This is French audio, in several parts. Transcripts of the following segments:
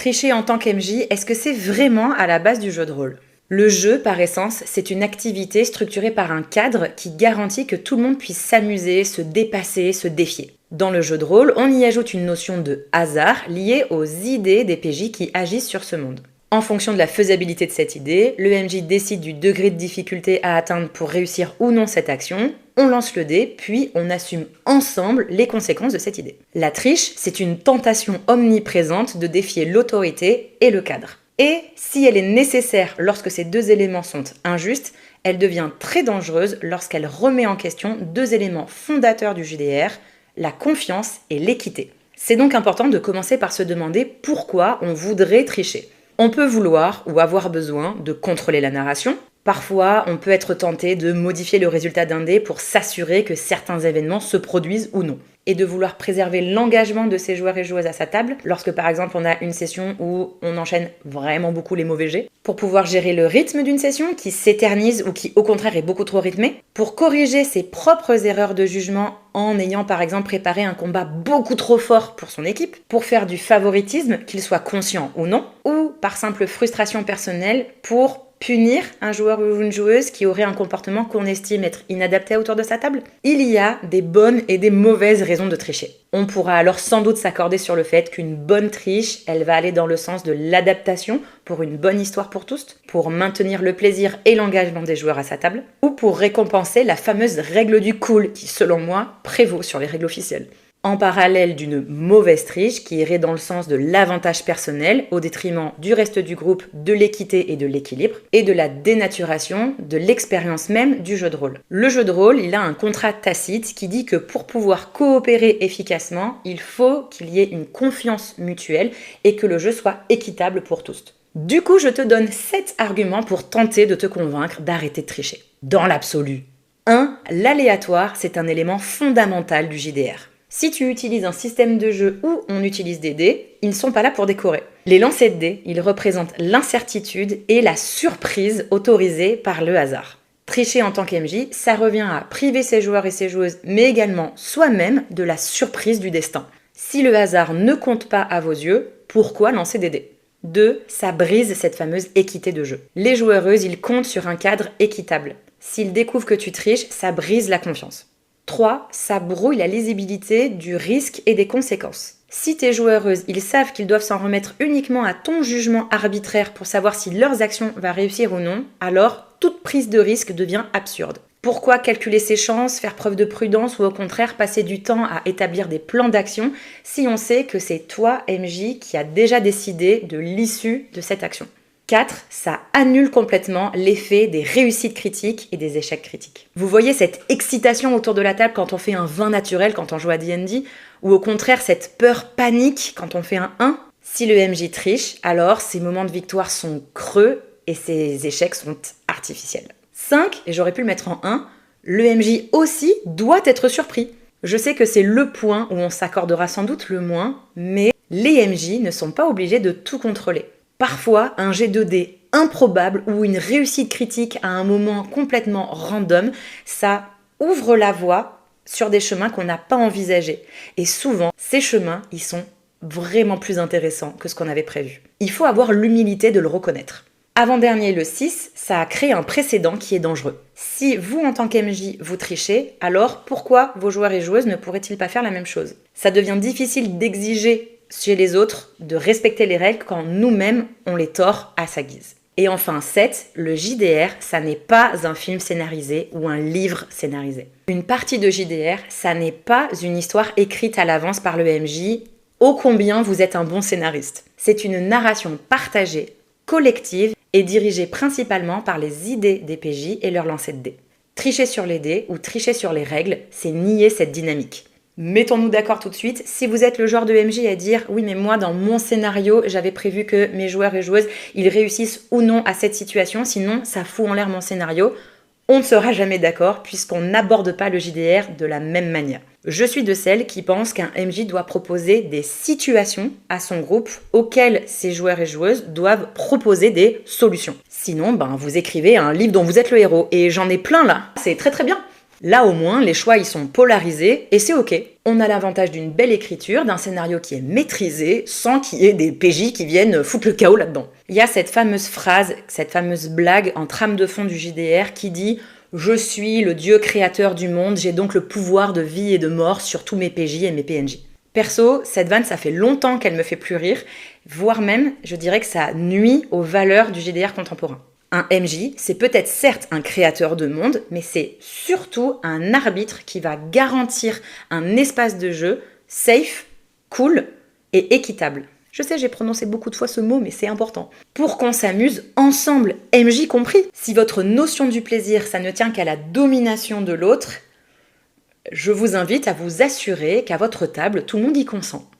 Tricher en tant qu'MJ, est-ce que c'est vraiment à la base du jeu de rôle ? Le jeu, par essence, c'est une activité structurée par un cadre qui garantit que tout le monde puisse s'amuser, se dépasser, se défier. Dans le jeu de rôle, on y ajoute une notion de hasard liée aux idées des PJ qui agissent sur ce monde. En fonction de la faisabilité de cette idée, le MJ décide du degré de difficulté à atteindre pour réussir ou non cette action, on lance le dé, puis on assume ensemble les conséquences de cette idée. La triche, c'est une tentation omniprésente de défier l'autorité et le cadre. Et si elle est nécessaire lorsque ces deux éléments sont injustes, elle devient très dangereuse lorsqu'elle remet en question deux éléments fondateurs du JDR, la confiance et l'équité. C'est donc important de commencer par se demander pourquoi on voudrait tricher. On peut vouloir ou avoir besoin de contrôler la narration. Parfois, on peut être tenté de modifier le résultat d'un dé pour s'assurer que certains événements se produisent ou non. Et de vouloir préserver l'engagement de ses joueurs et joueuses à sa table, lorsque par exemple on a une session où on enchaîne vraiment beaucoup les mauvais jets, pour pouvoir gérer le rythme d'une session qui s'éternise ou qui au contraire est beaucoup trop rythmée, pour corriger ses propres erreurs de jugement en ayant par exemple préparé un combat beaucoup trop fort pour son équipe, pour faire du favoritisme, qu'il soit conscient ou non, ou par simple frustration personnelle pour punir un joueur ou une joueuse qui aurait un comportement qu'on estime être inadapté autour de sa table. Il y a des bonnes et des mauvaises raisons de tricher. On pourra alors sans doute s'accorder sur le fait qu'une bonne triche, elle va aller dans le sens de l'adaptation pour une bonne histoire pour tous, pour maintenir le plaisir et l'engagement des joueurs à sa table, ou pour récompenser la fameuse règle du cool qui, selon moi, prévaut sur les règles officielles. En parallèle d'une mauvaise triche qui irait dans le sens de l'avantage personnel au détriment du reste du groupe, de l'équité et de l'équilibre, et de la dénaturation de l'expérience même du jeu de rôle. Le jeu de rôle, il a un contrat tacite qui dit que pour pouvoir coopérer efficacement, il faut qu'il y ait une confiance mutuelle et que le jeu soit équitable pour tous. Du coup, je te donne 7 arguments pour tenter de te convaincre d'arrêter de tricher. Dans l'absolu. 1. L'aléatoire, c'est un élément fondamental du JDR. Si tu utilises un système de jeu où on utilise des dés, ils ne sont pas là pour décorer. Les lancers de dés, ils représentent l'incertitude et la surprise autorisée par le hasard. Tricher en tant qu'MJ, ça revient à priver ses joueurs et ses joueuses, mais également soi-même de la surprise du destin. Si le hasard ne compte pas à vos yeux, pourquoi lancer des dés ? 2. Ça brise cette fameuse équité de jeu. Les joueuses, ils comptent sur un cadre équitable. S'ils découvrent que tu triches, ça brise la confiance. 3. Ça brouille la lisibilité du risque et des conséquences. Si tes joueuses, ils savent qu'ils doivent s'en remettre uniquement à ton jugement arbitraire pour savoir si leurs actions vont réussir ou non, alors toute prise de risque devient absurde. Pourquoi calculer ses chances, faire preuve de prudence ou au contraire passer du temps à établir des plans d'action si on sait que c'est toi, MJ, qui a déjà décidé de l'issue de cette action ? 4. Ça annule complètement l'effet des réussites critiques et des échecs critiques. Vous voyez cette excitation autour de la table quand on fait un 20 naturel quand on joue à D&D, ou au contraire cette peur panique quand on fait un 1 ? Si le MJ triche, alors ces moments de victoire sont creux et ces échecs sont artificiels. 5, et j'aurais pu le mettre en 1, le MJ aussi doit être surpris. Je sais que c'est le point où on s'accordera sans doute le moins, mais les MJ ne sont pas obligés de tout contrôler. Parfois, un jet de dés improbable ou une réussite critique à un moment complètement random, ça ouvre la voie sur des chemins qu'on n'a pas envisagés. Et souvent, ces chemins, ils sont vraiment plus intéressants que ce qu'on avait prévu. Il faut avoir l'humilité de le reconnaître. Avant-dernier, le 6, ça a créé un précédent qui est dangereux. Si vous, en tant qu'MJ, vous trichez, alors pourquoi vos joueurs et joueuses ne pourraient-ils pas faire la même chose ? Ça devient difficile d'exiger chez les autres de respecter les règles quand nous-mêmes on les tord à sa guise. Et enfin 7, le JDR, ça n'est pas un film scénarisé ou un livre scénarisé. Une partie de JDR, ça n'est pas une histoire écrite à l'avance par le MJ, ô combien vous êtes un bon scénariste. C'est une narration partagée, collective et dirigée principalement par les idées des PJ et leur lancer de dés. Tricher sur les dés ou tricher sur les règles, c'est nier cette dynamique. Mettons-nous d'accord tout de suite, si vous êtes le genre de MJ à dire « Oui, mais moi, dans mon scénario, j'avais prévu que mes joueurs et joueuses, ils réussissent ou non à cette situation, sinon ça fout en l'air mon scénario », on ne sera jamais d'accord puisqu'on n'aborde pas le JDR de la même manière. Je suis de celles qui pensent qu'un MJ doit proposer des situations à son groupe auxquelles ses joueurs et joueuses doivent proposer des solutions. Sinon, vous écrivez un livre dont vous êtes le héros. Et j'en ai plein là, c'est très très bien. Là au moins, les choix ils sont polarisés et c'est ok. On a l'avantage d'une belle écriture, d'un scénario qui est maîtrisé, sans qu'il y ait des PJ qui viennent foutre le chaos là-dedans. Il y a cette fameuse phrase, cette fameuse blague en trame de fond du JDR qui dit « Je suis le dieu créateur du monde, j'ai donc le pouvoir de vie et de mort sur tous mes PJ et mes PNJ ». Perso, cette vanne, ça fait longtemps qu'elle me fait plus rire, voire même, je dirais que ça nuit aux valeurs du JDR contemporain. Un MJ, c'est peut-être certes un créateur de monde, mais c'est surtout un arbitre qui va garantir un espace de jeu safe, cool et équitable. Je sais, j'ai prononcé beaucoup de fois ce mot, mais c'est important. Pour qu'on s'amuse ensemble, MJ compris. Si votre notion du plaisir, ça ne tient qu'à la domination de l'autre, je vous invite à vous assurer qu'à votre table, tout le monde y consent.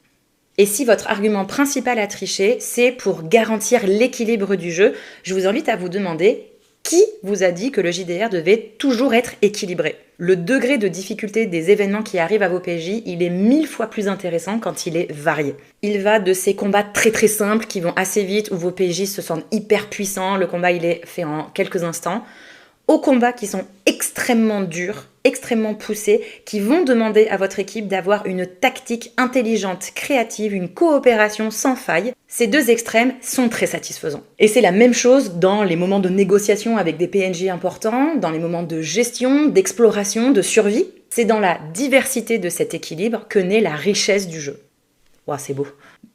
Et si votre argument principal à tricher, c'est pour garantir l'équilibre du jeu, je vous invite à vous demander qui vous a dit que le JDR devait toujours être équilibré. Le degré de difficulté des événements qui arrivent à vos PJ, il est 1000 fois plus intéressant quand il est varié. Il va de ces combats très très simples qui vont assez vite, où vos PJ se sentent hyper puissants, le combat il est fait en quelques instants, aux combats qui sont extrêmement durs, extrêmement poussés, qui vont demander à votre équipe d'avoir une tactique intelligente, créative, une coopération sans faille. Ces deux extrêmes sont très satisfaisants. Et c'est la même chose dans les moments de négociation avec des PNJ importants, dans les moments de gestion, d'exploration, de survie. C'est dans la diversité de cet équilibre que naît la richesse du jeu. Ouah, c'est beau.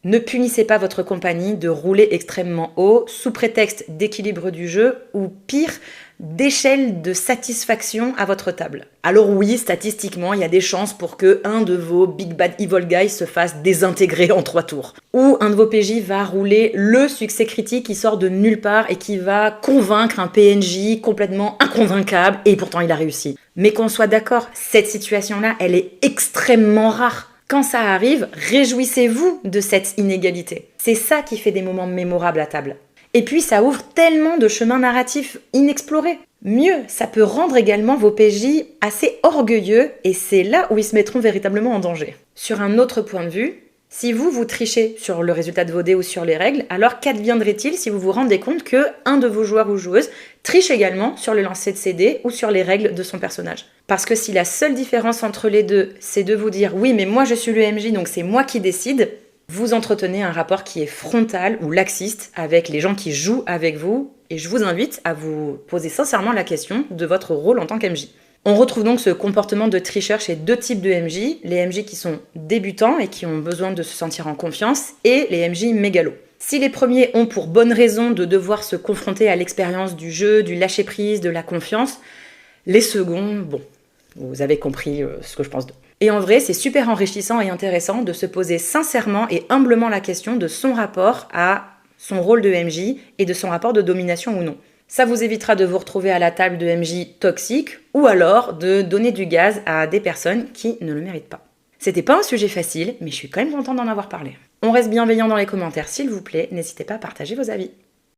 Ne punissez pas votre compagnie de rouler extrêmement haut sous prétexte d'équilibre du jeu ou pire, d'échelle de satisfaction à votre table. Alors oui, statistiquement, il y a des chances pour que un de vos Big Bad Evil Guys se fasse désintégrer en 3 tours. Ou un de vos PJ va rouler le succès critique qui sort de nulle part et qui va convaincre un PNJ complètement inconvaincable et pourtant il a réussi. Mais qu'on soit d'accord, cette situation-là, elle est extrêmement rare. Quand ça arrive, réjouissez-vous de cette inégalité. C'est ça qui fait des moments mémorables à table. Et puis ça ouvre tellement de chemins narratifs inexplorés. Mieux, ça peut rendre également vos PJ assez orgueilleux et c'est là où ils se mettront véritablement en danger. Sur un autre point de vue, si vous trichez sur le résultat de vos dés ou sur les règles, alors qu'adviendrait-il si vous vous rendez compte que un de vos joueurs ou joueuses triche également sur le lancer de ses dés ou sur les règles de son personnage? Parce que si la seule différence entre les deux, c'est de vous dire « oui, mais moi je suis le MJ, donc c'est moi qui décide », vous entretenez un rapport qui est frontal ou laxiste avec les gens qui jouent avec vous et je vous invite à vous poser sincèrement la question de votre rôle en tant qu'MJ. On retrouve donc ce comportement de tricheur chez deux types de MJ, les MJ qui sont débutants et qui ont besoin de se sentir en confiance et les MJ mégalos. Si les premiers ont pour bonne raison de devoir se confronter à l'expérience du jeu, du lâcher-prise, de la confiance, les seconds, bon, vous avez compris ce que je pense d'eux. Et en vrai, c'est super enrichissant et intéressant de se poser sincèrement et humblement la question de son rapport à son rôle de MJ et de son rapport de domination ou non. Ça vous évitera de vous retrouver à la table de MJ toxiques ou alors de donner du gaz à des personnes qui ne le méritent pas. C'était pas un sujet facile, mais je suis quand même contente d'en avoir parlé. On reste bienveillant dans les commentaires s'il vous plaît, n'hésitez pas à partager vos avis.